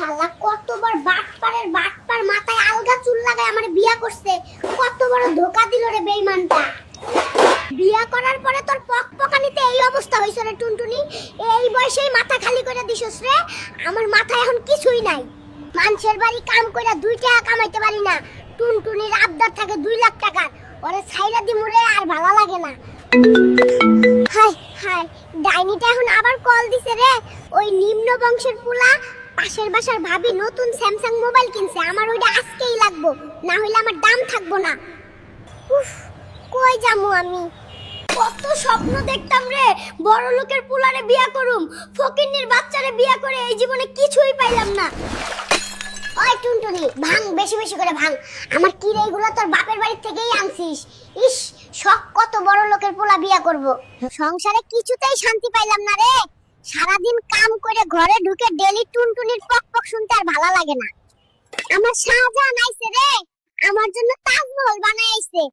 শালা কতবার বাটপার মাথায় আলগা চুল লাগায় আমার বিয়া করছে, কত বড় ধোকা দিল রে বেঈমানটা। বিয়া করার পরে তোর পকপকানিতে এই অবস্থা হইছে রে টুনটুনি, এই বয়সেই মাথা খালি করে দিছস রে। আমার মাথায় এখন কিছুই নাই, মানুষের বাড়ি কাম কইরা 2 টাকা কামাইতে পারি না। টুনটুনির আবদার থাকে 2 লাখ টাকা, ওরে ছাইরা দিমু রে, আর ভালো লাগে না। হাই হাই, ডাইনিটা এখন আবার কল দিছে রে। ওই নিম্ন বংশের পোলা পাশের বাসার ভাবি নতুন স্যামসাং মোবাইল কিনছে, আমার ওইটা আজকেই লাগবো, না হইলে আমার দাম থাকবো না। উফ, কই যামু আমি? কত স্বপ্ন দেখতাম রে, বড় লোকের পোলারে বিয়া করুম, ফকিন্নির বাচ্চারে বিয়া করে এই জীবনে কিছুই পাইলাম না। ওই টুনটুনি, ভাঙ, বেশি বেশি করে ভাঙ। আমার কি রে, এগুলো তোর বাপের বাড়ি থেকেই আনছিস? ইস, শখ কত বড় লোকের পোলা বিয়া করব। সংসারে কিছুতেই শান্তি পাইলাম না রে। সারাদিন কাম করে ঘরে ঢুকে ডেলি টুনটুনির পক শুনতে আর ভালো লাগে না। আমার শাহজাহান আইছে রে, আমার জন্য তাজমহল বানাই আইছে।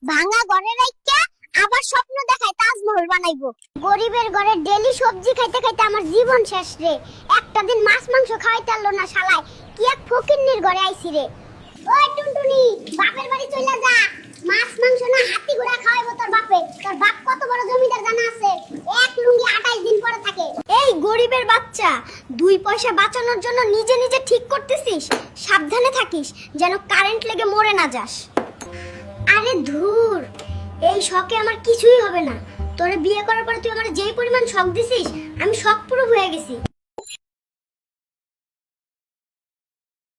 ভাঙা ঘরে রাইখা আবার স্বপ্ন দেখায় তাজমহল বানাইবো। গরিবের ঘরে ডেলি সবজি খাইতে খাইতে আমার জীবন শেষ রে। একটা দিন মাছ মাংস খাওয়াইতে পারলো না শালায়, কি এক ফকিন্নির ঘরে আইছি রে। ওই টুনটুনি, বাপের বাড়ি চইলা যা, মাছ মাংস না হাতি ঘোড়া খাওয়াইবো তোর বাপে। তোর বাপ কত বড় জমিদার জানা আছে, এক লুঙ্গি 28 দিন পরে থাকে। এই গরিবের বাচ্চা, 2 পয়সা বাঁচানোর জন্য নিজে নিজে ঠিক করতেছিস, সাবধানে থাকিস যেন কারেন্ট লেগে মরে না যাস। আরে ধুর, এই শখে আমার কিছুই হবে না। তোরে বিয়ে করার পরে তুই আমার যেই পরিমাণ শখ দিছিস, আমি শখ পুরো হয়ে গেছি।